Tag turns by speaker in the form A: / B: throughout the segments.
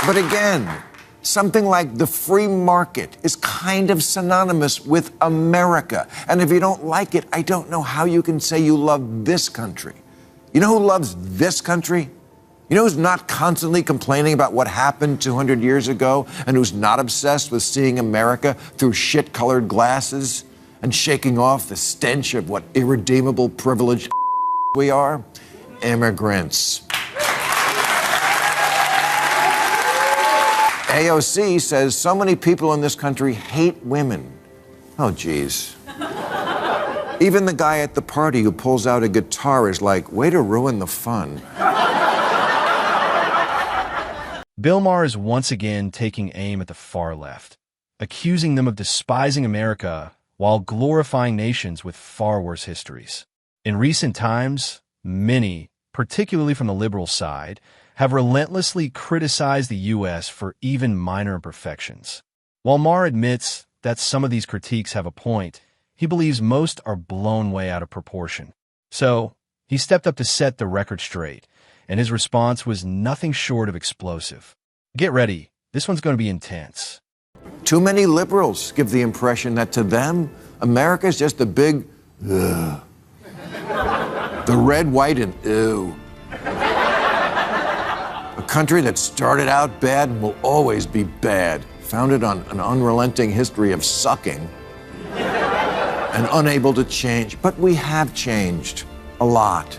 A: But again, something like the free market is kind of synonymous with America. And if you don't like it, I don't know how you can say you love this country. You know who loves this country? You know who's not constantly complaining about what happened 200 years ago and who's not obsessed with seeing America through shit-colored glasses and shaking off the stench of what irredeemable privileged we are? Immigrants. AOC says so many people in this country hate women. Oh, geez. Even the guy at the party who pulls out a guitar is like, way to ruin the fun.
B: Bill Maher is once again taking aim at the far left, accusing them of despising America while glorifying nations with far worse histories. In recent times, many, particularly from the liberal side, have relentlessly criticized the U.S. for even minor imperfections. While Maher admits that some of these critiques have a point, he believes most are blown way out of proportion. So, he stepped up to set the record straight, and his response was nothing short of explosive. Get ready, this one's going to be intense.
A: Too many liberals give the impression that to them, America's just a big, ugh. The red, white, and ew. A country that started out bad and will always be bad, founded on an unrelenting history of sucking and unable to change. But we have changed a lot.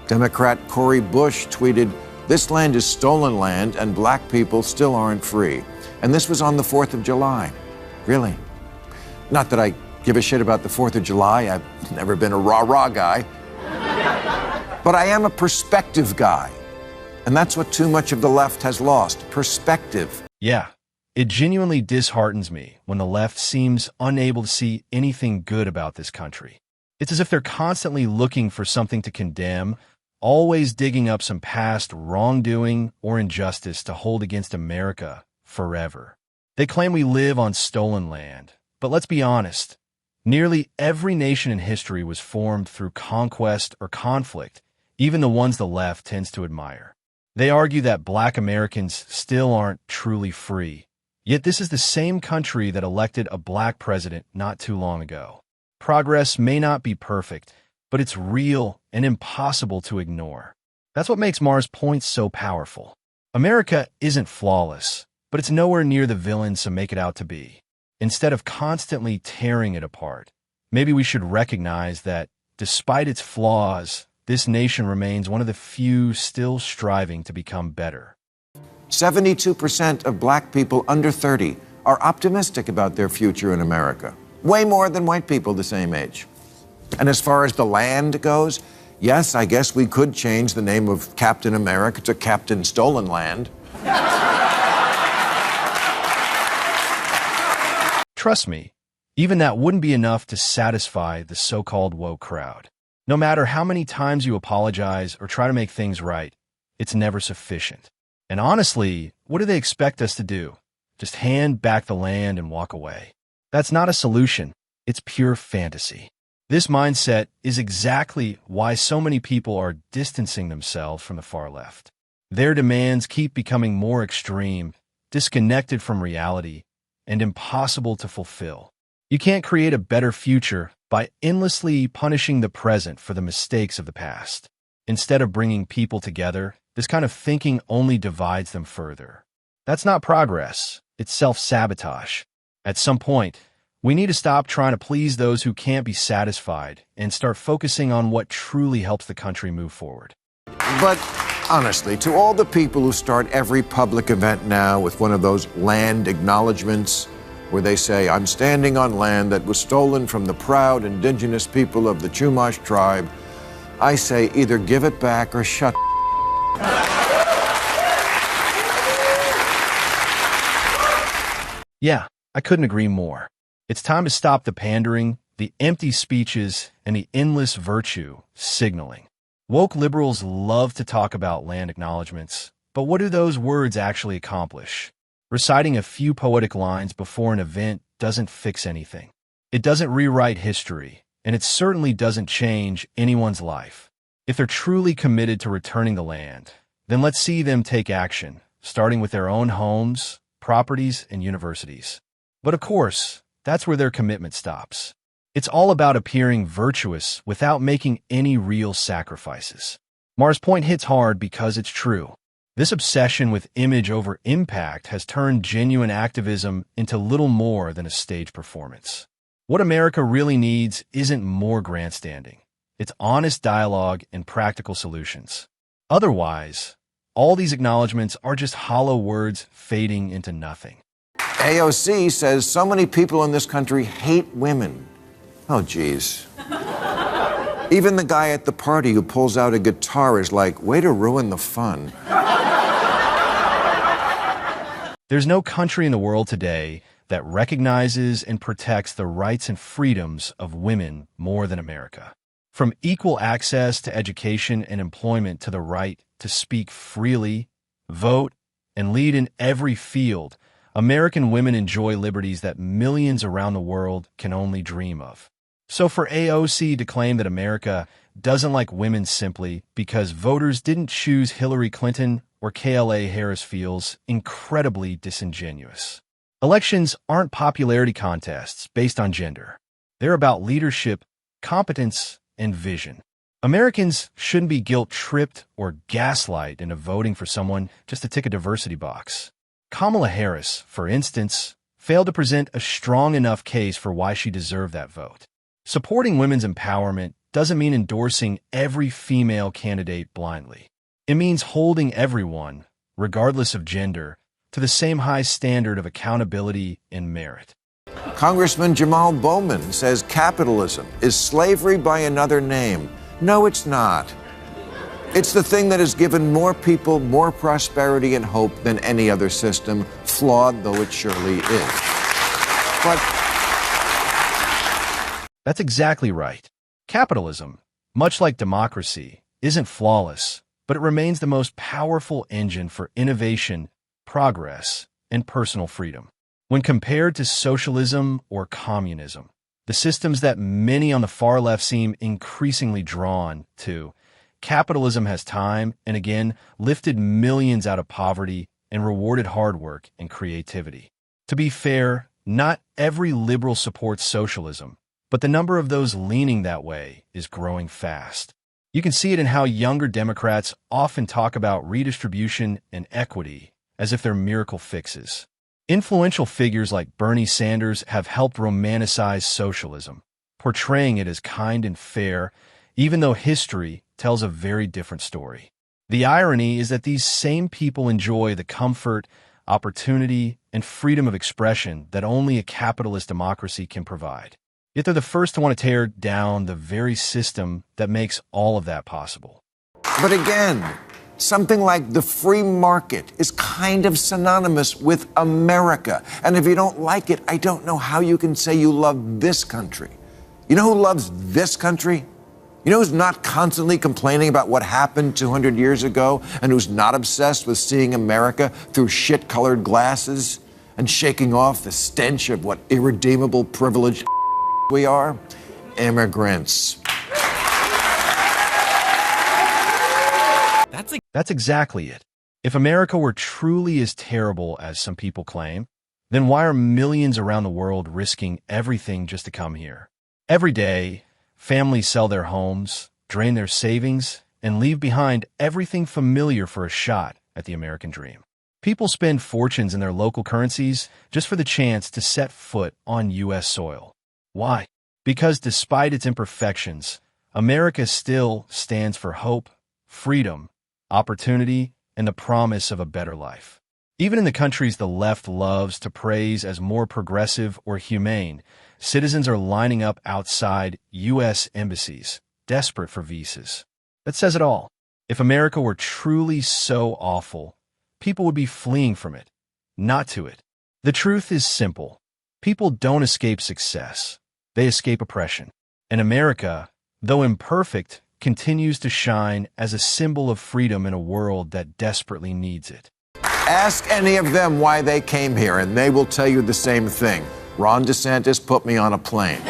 A: Democrat Cori Bush tweeted, "This land is stolen land and black people still aren't free." And this was on the 4th of July. Really? Not that I give a shit about the 4th of July. I've never been a rah-rah guy. But I am a perspective guy. And that's what too much of the left has lost, perspective.
B: Yeah, it genuinely disheartens me when the left seems unable to see anything good about this country. It's as if they're constantly looking for something to condemn, always digging up some past wrongdoing or injustice to hold against America forever. They claim we live on stolen land, but let's be honest. Nearly every nation in history was formed through conquest or conflict, even the ones the left tends to admire. They argue that black Americans still aren't truly free, yet this is the same country that elected a black president not too long ago. Progress may not be perfect, but it's real and impossible to ignore. That's what makes Maher's point so powerful. America isn't flawless, but it's nowhere near the villains some make it out to be. Instead of constantly tearing it apart, maybe we should recognize that, despite its flaws, this nation remains one of the few still striving to become better.
A: 72% of black people under 30 are optimistic about their future in America. Way more than white people the same age. And as far as the land goes, yes, I guess we could change the name of Captain America to Captain Stolen Land.
B: Trust me, even that wouldn't be enough to satisfy the so-called woke crowd. No matter how many times you apologize or try to make things right, it's never sufficient. And honestly, what do they expect us to do? Just hand back the land and walk away? That's not a solution. It's pure fantasy. This mindset is exactly why so many people are distancing themselves from the far left. Their demands keep becoming more extreme, disconnected from reality, and impossible to fulfill. You can't create a better future by endlessly punishing the present for the mistakes of the past. Instead of bringing people together, this kind of thinking only divides them further. That's not progress. It's self-sabotage. At some point, we need to stop trying to please those who can't be satisfied and start focusing on what truly helps the country move forward.
A: But honestly, to all the people who start every public event now with one of those land acknowledgements where they say, "I'm standing on land that was stolen from the proud indigenous people of the Chumash tribe," I say either give it back or shut.
B: Yeah, I couldn't agree more. It's time to stop the pandering, the empty speeches, and the endless virtue signaling. Woke liberals love to talk about land acknowledgements, but what do those words actually accomplish? Reciting a few poetic lines before an event doesn't fix anything. It doesn't rewrite history, and it certainly doesn't change anyone's life. If they're truly committed to returning the land, then let's see them take action, starting with their own homes, properties, and universities. But of course, that's where their commitment stops. It's all about appearing virtuous without making any real sacrifices. Maher's point hits hard because it's true. This obsession with image over impact has turned genuine activism into little more than a stage performance. What America really needs isn't more grandstanding. It's honest dialogue and practical solutions. Otherwise, all these acknowledgments are just hollow words fading into nothing.
A: AOC says so many people in this country hate women. Oh, geez. Even the guy at the party who pulls out a guitar is like, way to ruin the fun.
B: There's no country in the world today that recognizes and protects the rights and freedoms of women more than America. From equal access to education and employment to the right to speak freely, vote, and lead in every field, American women enjoy liberties that millions around the world can only dream of. So for AOC to claim that America doesn't like women simply because voters didn't choose Hillary Clinton or KLA Harris feels incredibly disingenuous. Elections aren't popularity contests based on gender. They're about leadership, competence, and vision. Americans shouldn't be guilt-tripped or gaslighted into voting for someone just to tick a diversity box. Kamala Harris, for instance, failed to present a strong enough case for why she deserved that vote. Supporting women's empowerment doesn't mean endorsing every female candidate blindly. It means holding everyone, regardless of gender, to the same high standard of accountability and merit.
A: Congressman Jamal Bowman says capitalism is slavery by another name. No, it's not. It's the thing that has given more people more prosperity and hope than any other system, flawed though it surely is. But
B: that's exactly right. Capitalism, much like democracy, isn't flawless, but it remains the most powerful engine for innovation, progress, and personal freedom. When compared to socialism or communism, the systems that many on the far left seem increasingly drawn to, capitalism has time and again lifted millions out of poverty and rewarded hard work and creativity. To be fair, not every liberal supports socialism, but the number of those leaning that way is growing fast. You can see it in how younger Democrats often talk about redistribution and equity as if they're miracle fixes. Influential figures like Bernie Sanders have helped romanticize socialism, portraying it as kind and fair, even though history tells a very different story. The irony is that these same people enjoy the comfort, opportunity, and freedom of expression that only a capitalist democracy can provide. Yet they're the first to want to tear down the very system that makes all of that possible.
A: But again, something like the free market is kind of synonymous with America. And if you don't like it, I don't know how you can say you love this country. You know who loves this country? You know who's not constantly complaining about what happened 200 years ago and who's not obsessed with seeing America through shit-colored glasses and shaking off the stench of what irredeemable privileged we are? Immigrants.
B: That's exactly it. If America were truly as terrible as some people claim, then why are millions around the world risking everything just to come here? Every day, families sell their homes, drain their savings, and leave behind everything familiar for a shot at the American dream. People spend fortunes in their local currencies just for the chance to set foot on U.S. soil. Why? Because despite its imperfections, America still stands for hope, freedom, opportunity, and the promise of a better life. Even in the countries the left loves to praise as more progressive or humane, citizens are lining up outside U.S. embassies, desperate for visas. That says it all. If America were truly so awful, people would be fleeing from it, not to it. The truth is simple. People don't escape success. They escape oppression. And America, though imperfect, continues to shine as a symbol of freedom in a world that desperately needs it.
A: Ask any of them why they came here, and they will tell you the same thing. Ron DeSantis put me on a plane.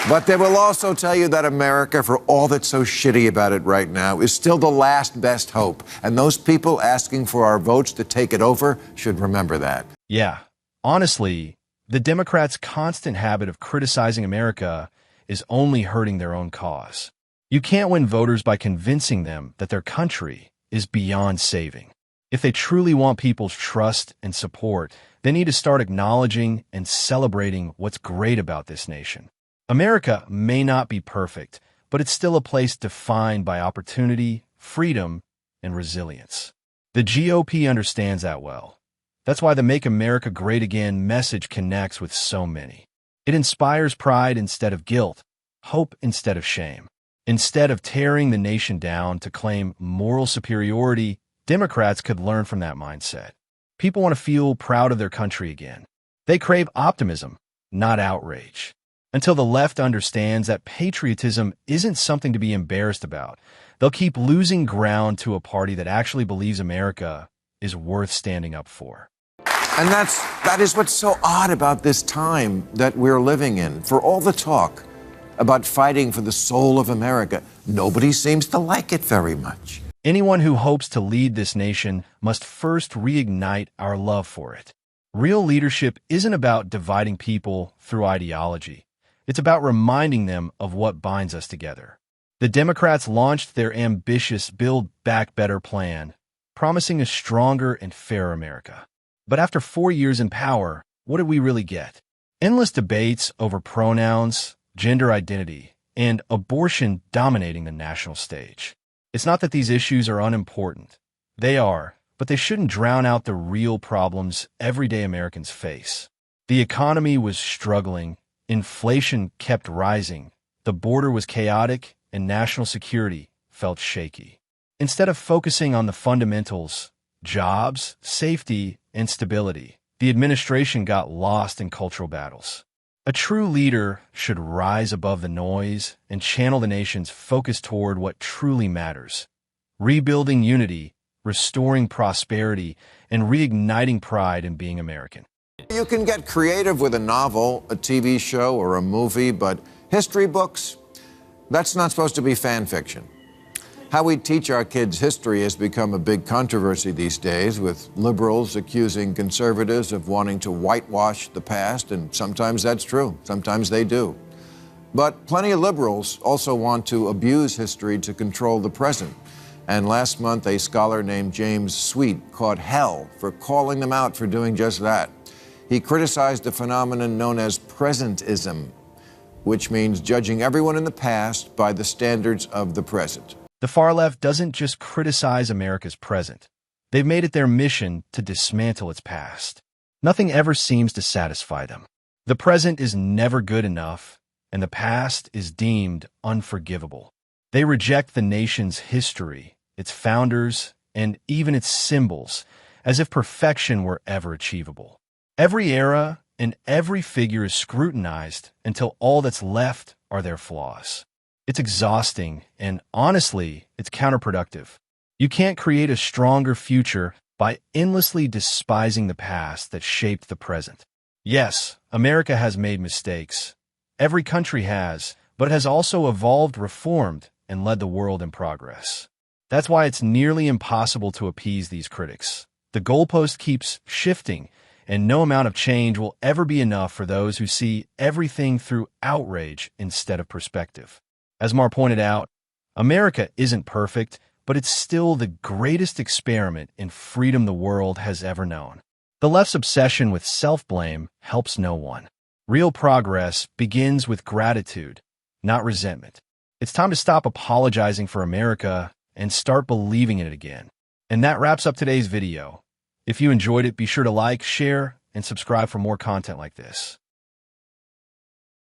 A: But they will also tell you that America, for all that's so shitty about it right now, is still the last best hope. And those people asking for our votes to take it over should remember that.
B: Yeah, honestly, the Democrats' constant habit of criticizing America is only hurting their own cause. You can't win voters by convincing them that their country is beyond saving. If they truly want people's trust and support, they need to start acknowledging and celebrating what's great about this nation. America may not be perfect, but it's still a place defined by opportunity, freedom, and resilience. The GOP understands that well. That's why the Make America Great Again message connects with so many. It inspires pride instead of guilt, hope instead of shame. Instead of tearing the nation down to claim moral superiority, Democrats could learn from that mindset. People want to feel proud of their country again. They crave optimism, not outrage. Until the left understands that patriotism isn't something to be embarrassed about, they'll keep losing ground to a party that actually believes America is worth standing up for.
A: And that is what's so odd about this time that we're living in. For all the talk about fighting for the soul of America, nobody seems to like it very much.
B: Anyone who hopes to lead this nation must first reignite our love for it. Real leadership isn't about dividing people through ideology. It's about reminding them of what binds us together. The Democrats launched their ambitious Build Back Better plan, promising a stronger and fairer America. But after 4 years in power, what did we really get? Endless debates over pronouns, gender identity, and abortion dominating the national stage. It's not that these issues are unimportant. They are, but they shouldn't drown out the real problems everyday Americans face. The economy was struggling, inflation kept rising, the border was chaotic, and national security felt shaky. Instead of focusing on the fundamentals, jobs, safety, and stability, the administration got lost in cultural battles. A true leader should rise above the noise and channel the nation's focus toward what truly matters: rebuilding unity, restoring prosperity, and reigniting pride in being American.
A: You can get creative with a novel, a TV show, or a movie, but history books, that's not supposed to be fan fiction. How we teach our kids history has become a big controversy these days, with liberals accusing conservatives of wanting to whitewash the past, and sometimes that's true. Sometimes they do. But plenty of liberals also want to abuse history to control the present. And last month, a scholar named James Sweet caught hell for calling them out for doing just that. He criticized a phenomenon known as presentism, which means judging everyone in the past by the standards of the present.
B: The far left doesn't just criticize America's present. They've made it their mission to dismantle its past. Nothing ever seems to satisfy them. The present is never good enough, and the past is deemed unforgivable. They reject the nation's history, its founders, and even its symbols, as if perfection were ever achievable. Every era and every figure is scrutinized until all that's left are their flaws. It's exhausting, and honestly, it's counterproductive. You can't create a stronger future by endlessly despising the past that shaped the present. Yes, America has made mistakes. Every country has, but has also evolved, reformed, and led the world in progress. That's why it's nearly impossible to appease these critics. The goalpost keeps shifting, and no amount of change will ever be enough for those who see everything through outrage instead of perspective. As Maher pointed out, America isn't perfect, but it's still the greatest experiment in freedom the world has ever known. The left's obsession with self-blame helps no one. Real progress begins with gratitude, not resentment. It's time to stop apologizing for America and start believing in it again. And that wraps up today's video. If you enjoyed it, be sure to like, share, and subscribe for more content like this.